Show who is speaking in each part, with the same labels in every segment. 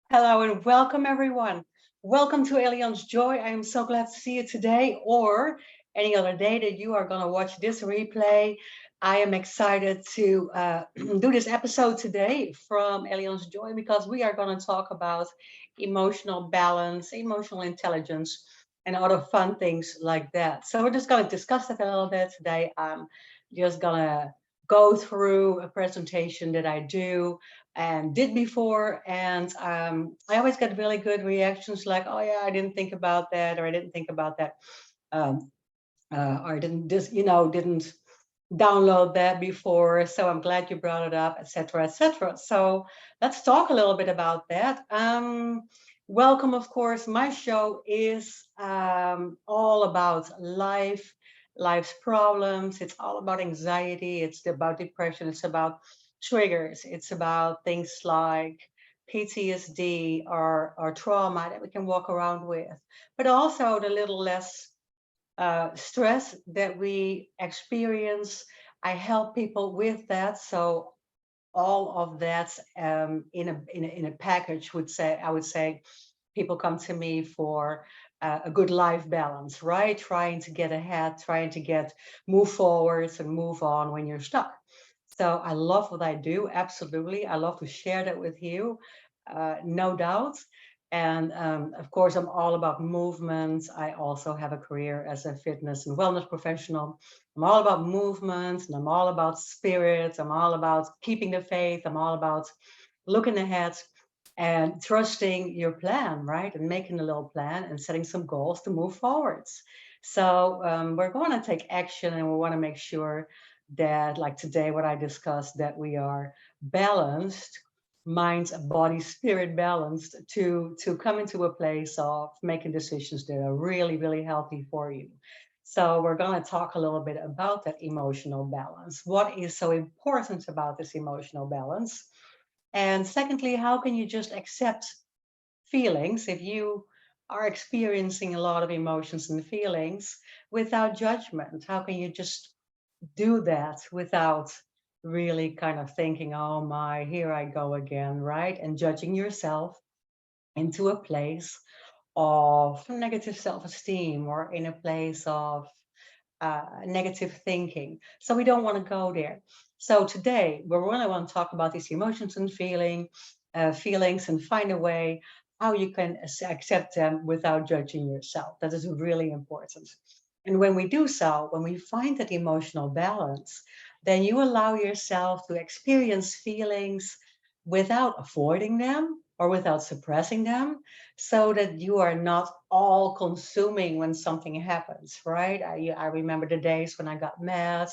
Speaker 1: Hello and welcome everyone. Welcome to Allianz Joy. I am so glad to see you today or any other day that you are going to watch this replay. I am excited to do this episode today from Allianz Joy because we are going to talk about emotional balance, emotional intelligence, and other fun things like that. So we're just going to discuss that a little bit today. I'm just going to go through a presentation that I do and did before. And I always get really good reactions like, oh, yeah, I didn't think about that, or I didn't think about that, um, or I didn't just, didn't download that before. So I'm glad you brought it up, etc., etc. So let's talk a little bit about that. Welcome, of course. My show is all about life, life's problems. It's all about anxiety. It's about depression. It's about triggers. It's about things like PTSD or trauma that we can walk around with, but also the little less stress that we experience. I help people with that. So all of that in a package I would say people come to me for a good life balance, right? Trying to get ahead, trying to move forwards and move on when you're stuck. So I love what I do. Absolutely. I love to share that with you. No doubt. And of course, I'm all about movement. I also have a career as a fitness and wellness professional. I'm all about movement and I'm all about spirit. I'm all about keeping the faith. I'm all about looking ahead and trusting your plan, right? And making a little plan and setting some goals to move forwards. So we're going to take action and we want to make sure that, like today, what I discussed, that we are balanced, mind, body, spirit balanced to come into a place of making decisions that are really, really healthy for you. So we're going to talk a little bit about that emotional balance. What is so important about this emotional balance? And secondly, how can you just accept feelings if you are experiencing a lot of emotions and feelings without judgment? How can you just do that without really kind of thinking, oh my, here I go again, right? And judging yourself into a place of negative self esteem or in a place of negative thinking. So we don't want to go there. So today we really want to talk about these emotions and feelings, and find a way how you can accept them without judging yourself. That is really important. And when we do so, when we find that emotional balance, then you allow yourself to experience feelings without avoiding them or without suppressing them, so that you are not all consuming when something happens, right? I remember the days when I got mad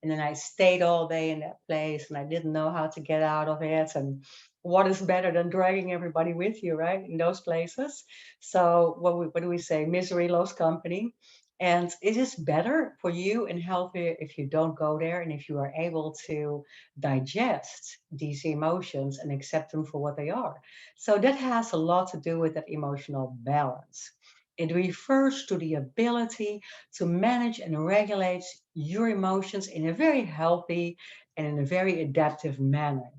Speaker 1: and then I stayed all day in that place and I didn't know how to get out of it. And what is better than dragging everybody with you, right? In those places. So what do we say? Misery loves company. And it is better for you and healthier if you don't go there and if you are able to digest these emotions and accept them for what they are. So that has a lot to do with that emotional balance. It refers to the ability to manage and regulate your emotions in a very healthy and in a very adaptive manner.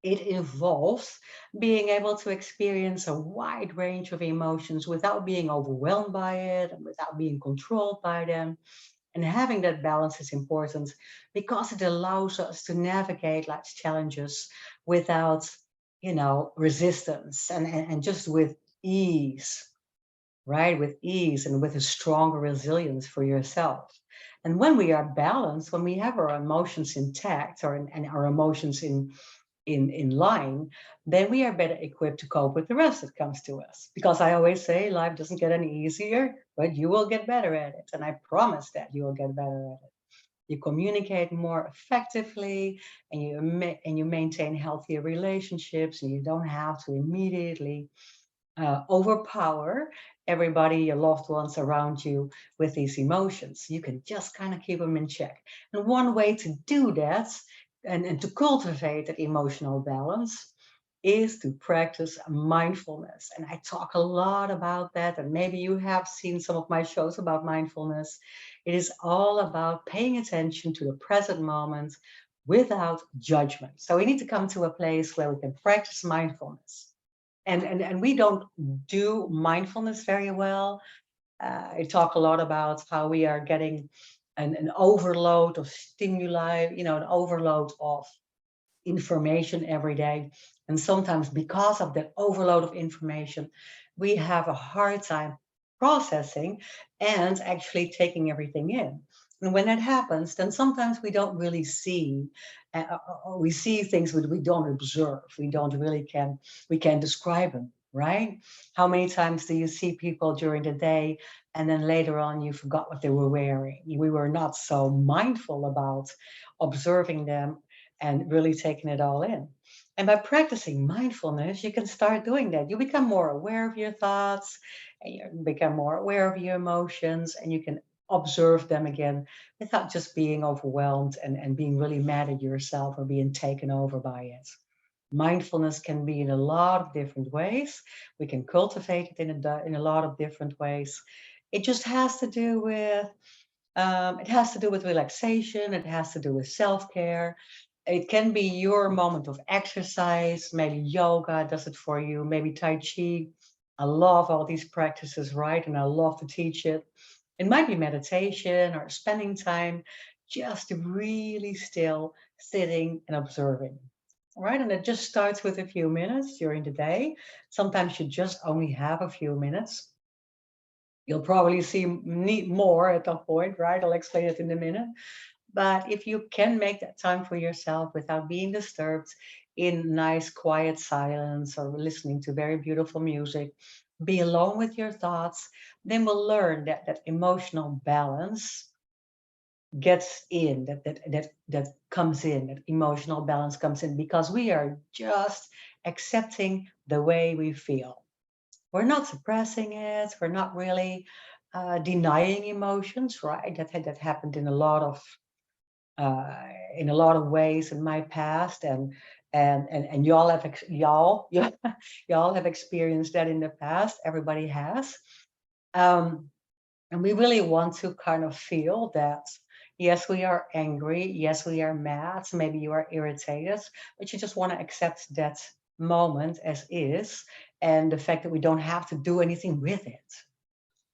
Speaker 1: It involves being able to experience a wide range of emotions without being overwhelmed by it and without being controlled by them. And having that balance is important because it allows us to navigate life's challenges without, resistance and just with ease, right? With ease and with a stronger resilience for yourself. And when we are balanced, when we have our emotions intact and our emotions in line, then we are better equipped to cope with the rest that comes to us. Because I always say life doesn't get any easier, but you will get better at it. And I promise that you will get better at it. You communicate more effectively and you maintain healthier relationships, and you don't have to immediately overpower everybody, your loved ones around you with these emotions. You can just kind of keep them in check. And one way to do that and to cultivate that emotional balance is to practice mindfulness. And I talk a lot about that. And maybe you have seen some of my shows about mindfulness. It is all about paying attention to the present moment without judgment. So we need to come to a place where we can practice mindfulness And we don't do mindfulness very well. I talk a lot about how we are getting an overload of stimuli, an overload of information every day. And sometimes, because of that overload of information, we have a hard time processing and actually taking everything in. And when that happens, then sometimes we don't really see, or we see things we don't observe. We don't really we can't describe them, right? How many times do you see people during the day and then later on you forgot what they were wearing? We were not so mindful about observing them and really taking it all in. And by practicing mindfulness, you can start doing that. You become more aware of your thoughts, and you become more aware of your emotions, and you can observe them again without just being overwhelmed and being really mad at yourself or being taken over by it. Mindfulness can be in a lot of different ways. We can cultivate it in a lot of different ways. It just has to do with relaxation. It has to do with self-care. It can be your moment of exercise. Maybe yoga does it for you. Maybe Tai Chi. I love all these practices, right? And I love to teach it. It might be meditation or spending time just really still sitting and observing. Right. And it just starts with a few minutes during the day. Sometimes you just only have a few minutes. You'll probably need more at that point, right? I'll explain it in a minute. But if you can make that time for yourself without being disturbed in nice, quiet silence or listening to very beautiful music, be alone with your thoughts, then we'll learn that emotional balance gets in, that comes in, that emotional balance comes in because we are just accepting the way we feel. We're not suppressing it. We're not really denying emotions, right? That happened uh, in a lot of ways in my past, and y'all have y'all have experienced that in the past. Everybody has, um, and we really want to kind of feel that. Yes, we are angry. Yes, we are mad. Maybe you are irritated, but you just want to accept that moment as is, and the fact that we don't have to do anything with it.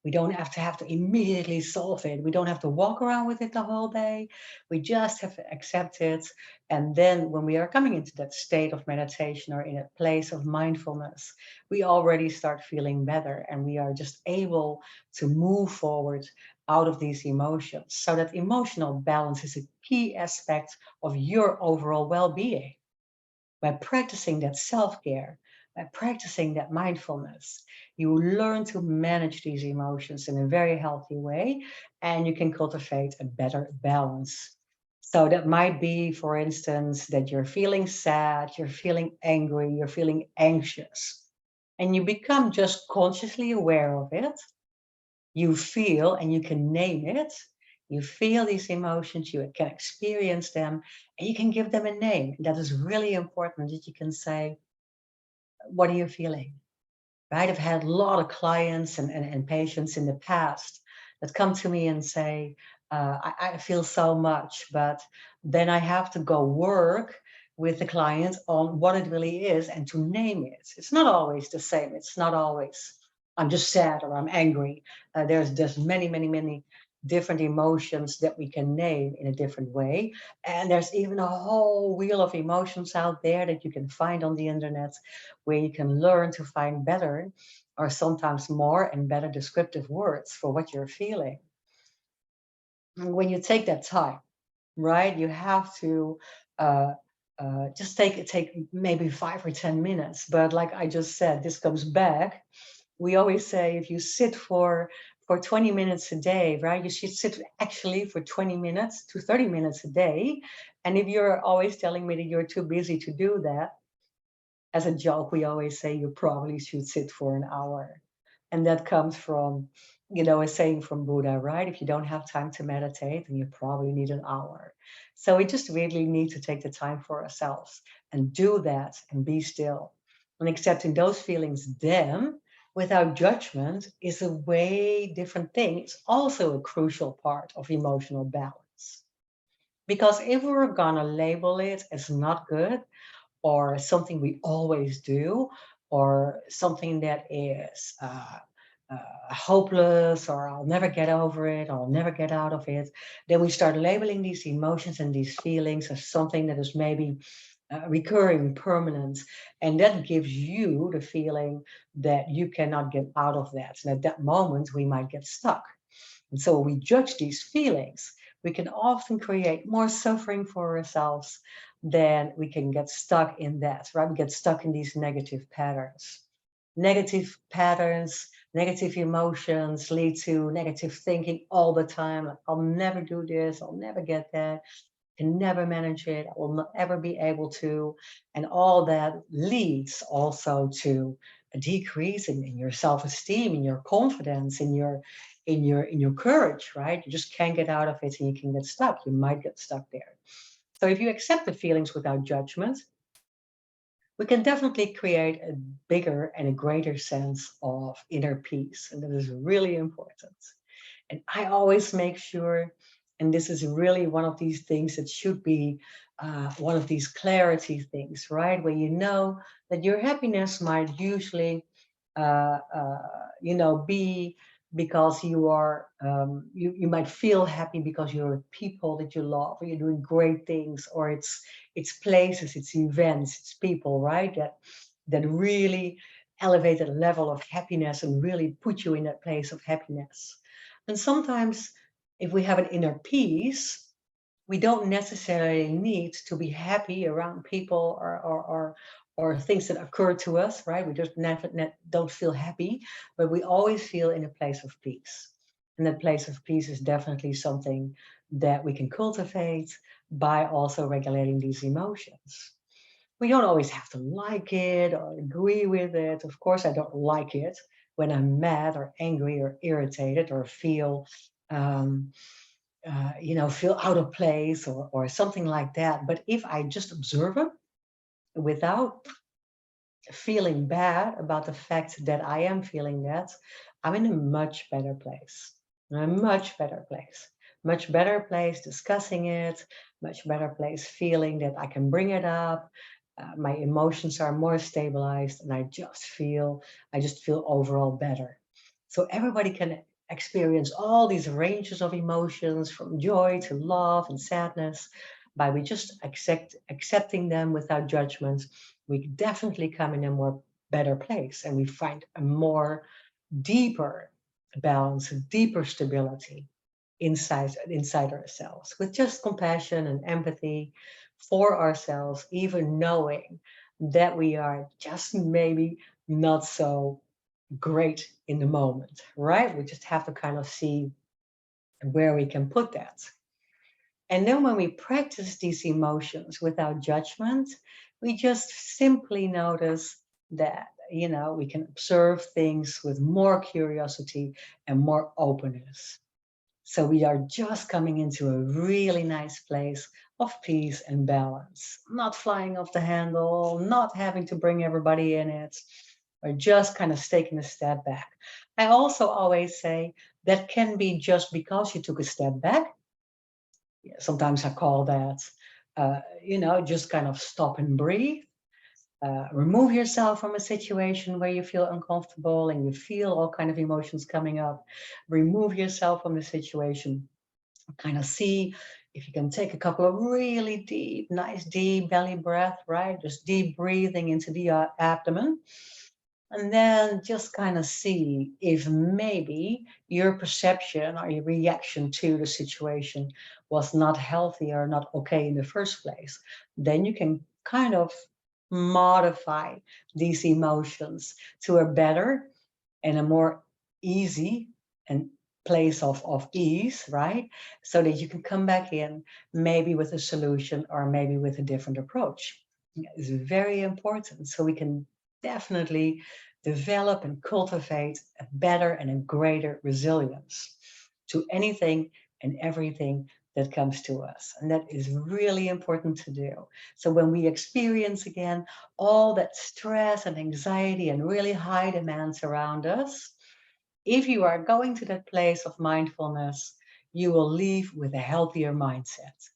Speaker 1: We don't have to immediately solve it. We don't have to walk around with it the whole day. We just have to accept it. And then when we are coming into that state of meditation or in a place of mindfulness, we already start feeling better and we are just able to move forward out of these emotions. So that emotional balance is a key aspect of your overall well-being. By practicing that self care, by practicing that mindfulness, you learn to manage these emotions in a very healthy way and you can cultivate a better balance. So that might be, for instance, that you're feeling sad, you're feeling angry, you're feeling anxious, and you become just consciously aware of it. You feel and you can name it. You feel these emotions, you can experience them, and you can give them a name. That is really important that you can say, what are you feeling? Right? I've had a lot of clients and patients in the past that come to me and say, I feel so much, but then I have to go work with the client on what it really is and to name it. It's not always the same. It's not always, I'm just sad or I'm angry. There's many different emotions that we can name in a different way. And there's even a whole wheel of emotions out there that you can find on the internet where you can learn to find better or sometimes more and better descriptive words for what you're feeling. And when you take that time, right, you have to uh, just take maybe 5 or 10 minutes. But like I just said, this comes back. We always say if you sit for 20 minutes a day, right? You should sit actually for 20 minutes to 30 minutes a day. And if you're always telling me that you're too busy to do that, as a joke, we always say you probably should sit for an hour. And that comes from, a saying from Buddha, right? If you don't have time to meditate, then you probably need an hour. So we just really need to take the time for ourselves and do that and be still. And accepting those feelings then without judgment is a way different thing. It's also a crucial part of emotional balance. Because if we're gonna label it as not good, or something we always do, or something that is hopeless, or I'll never get over it, I'll never get out of it, then we start labeling these emotions and these feelings as something that is maybe recurring, permanent, and that gives you the feeling that you cannot get out of that. And at that moment, we might get stuck. And so when we judge these feelings, we can often create more suffering for ourselves than we can get stuck in that, right? We get stuck in these negative patterns. Negative patterns, negative emotions lead to negative thinking all the time. Like, I'll never do this, I'll never get that, can never manage it, I will not ever be able to. And all that leads also to a decrease in your self-esteem, in your confidence, in your courage, right? You just can't get out of it and you can get stuck. You might get stuck there. So if you accept the feelings without judgment, we can definitely create a bigger and a greater sense of inner peace. And that is really important. And I always make sure, and this is really one of these things that should be one of these clarity things, right? Where you know that your happiness might usually, be because you might feel happy because you're with people that you love, or you're doing great things, or it's places, it's events, it's people, right? That really elevate a level of happiness and really put you in that place of happiness. And sometimes, if we have an inner peace, we don't necessarily need to be happy around people or things that occur to us, right? We just don't feel happy, but we always feel in a place of peace. And that place of peace is definitely something that we can cultivate by also regulating these emotions. We don't always have to like it or agree with it. Of course, I don't like it when I'm mad or angry or irritated or um, feel out of place or something like that. But if I just observe it without feeling bad about the fact that I am feeling that, I'm in a much better place. A much better place. Much better place discussing it, much better place feeling that I can bring it up. My emotions are more stabilized and I just feel overall better. So everybody can experience all these ranges of emotions from joy to love and sadness by we just accepting them without judgment. We definitely come in a more better place and we find a more deeper balance, a deeper stability inside ourselves with just compassion and empathy for ourselves, even knowing that we are just maybe not so great in the moment, right? We just have to kind of see where we can put that. And then when we practice these emotions without judgment, we just simply notice that, we can observe things with more curiosity and more openness. So we are just coming into a really nice place of peace and balance, not flying off the handle, not having to bring everybody in it, or just kind of taking a step back. I also always say that can be just because you took a step back. Yeah, sometimes I call that, just kind of stop and breathe. Remove yourself from a situation where you feel uncomfortable and you feel all kind of emotions coming up. Remove yourself from the situation. Kind of see if you can take a couple of really deep, nice deep belly breath, right? Just deep breathing into the abdomen. And then just kind of see if maybe your perception or your reaction to the situation was not healthy or not okay in the first place. Then you can kind of modify these emotions to a better and a more easy and place of ease, right? So that you can come back in maybe with a solution or maybe with a different approach. It's very important. So we can definitely develop and cultivate a better and a greater resilience to anything and everything that comes to us. And that is really important to do. So when we experience again all that stress and anxiety and really high demands around us, if you are going to that place of mindfulness, you will leave with a healthier mindset.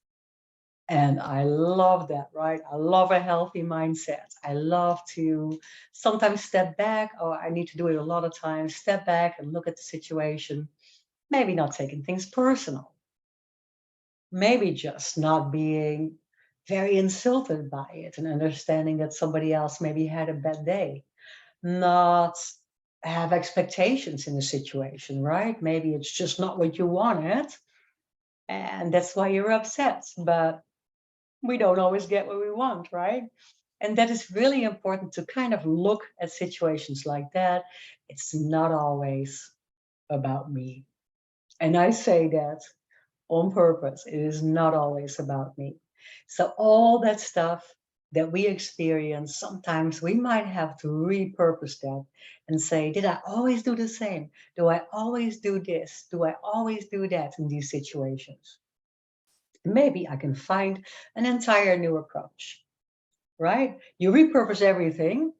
Speaker 1: And I love that, right? I love a healthy mindset. I love to sometimes step back, or I need to do it a lot of times, step back and look at the situation, maybe not taking things personal, maybe just not being very insulted by it and understanding that somebody else maybe had a bad day, not have expectations in the situation, right? Maybe it's just not what you wanted, and that's why you're upset. But we don't always get what we want, right? And that is really important to kind of look at situations like that. It's not always about me. And I say that on purpose. It is not always about me. So all that stuff that we experience, sometimes we might have to repurpose that and say, did I always do the same? Do I always do this? Do I always do that in these situations? Maybe I can find an entire new approach, right? You repurpose everything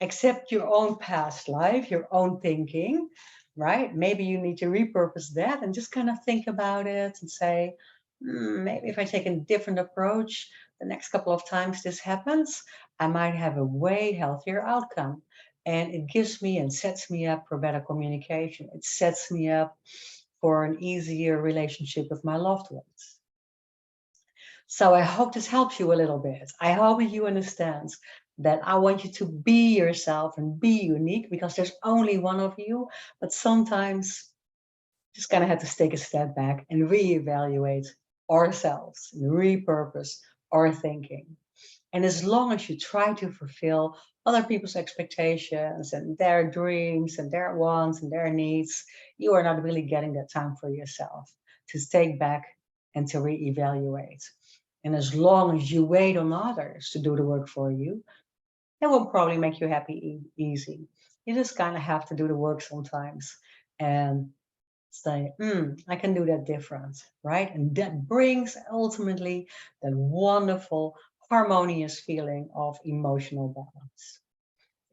Speaker 1: except your own past life, your own thinking, right? Maybe you need to repurpose that and just kind of think about it and say, maybe if I take a different approach, the next couple of times this happens, I might have a way healthier outcome. And it gives me and sets me up for better communication. It sets me up for an easier relationship with my loved ones. So I hope this helps you a little bit. I hope you understand that I want you to be yourself and be unique, because there's only one of you. But sometimes just kind of have to take a step back and reevaluate ourselves and repurpose our thinking. And as long as you try to fulfill other people's expectations and their dreams and their wants and their needs, you are not really getting that time for yourself to take back and to reevaluate. And as long as you wait on others to do the work for you, it will probably make you happy easy. You just kind of have to do the work sometimes and say, I can do that different, right? And that brings ultimately that wonderful, harmonious feeling of emotional balance.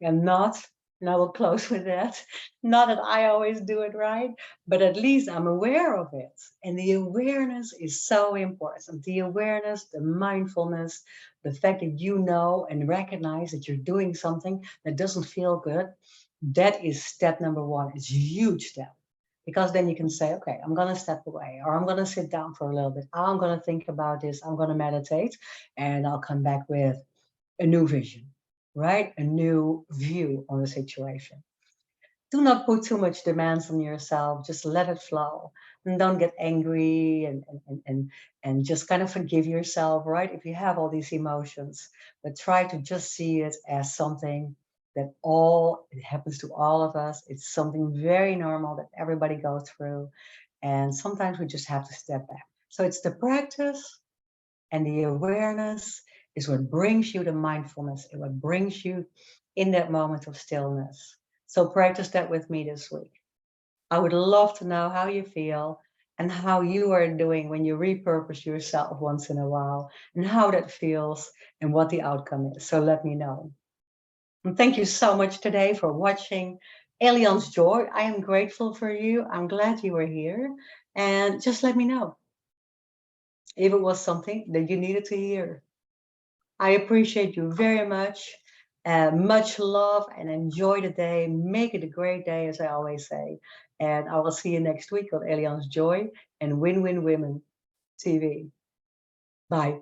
Speaker 1: And not, and I will close with that, not that I always do it right, but at least I'm aware of it. And the awareness is so important. The awareness, the mindfulness, the fact that you know and recognize that you're doing something that doesn't feel good, that is step number one. It's a huge step. Because then you can say, okay, I'm going to step away, or I'm going to sit down for a little bit. I'm going to think about this. I'm going to meditate, and I'll come back with a new vision, right? A new view on the situation. Do not put too much demands on yourself. Just let it flow, and don't get angry, and just kind of forgive yourself, right? If you have all these emotions, but try to just see it as something that it happens to all of us. It's something very normal that everybody goes through. And sometimes we just have to step back. So it's the practice and the awareness is what brings you the mindfulness and what brings you in that moment of stillness. So practice that with me this week. I would love to know how you feel and how you are doing when you repurpose yourself once in a while, and how that feels and what the outcome is. So let me know. And thank you so much today for watching Allianz Joy. I am grateful for you. I'm glad you were here. And just let me know if it was something that you needed to hear. I appreciate you very much. Much love, and enjoy the day. Make it a great day, as I always say. And I will see you next week on Allianz Joy and Win Win Women TV. Bye.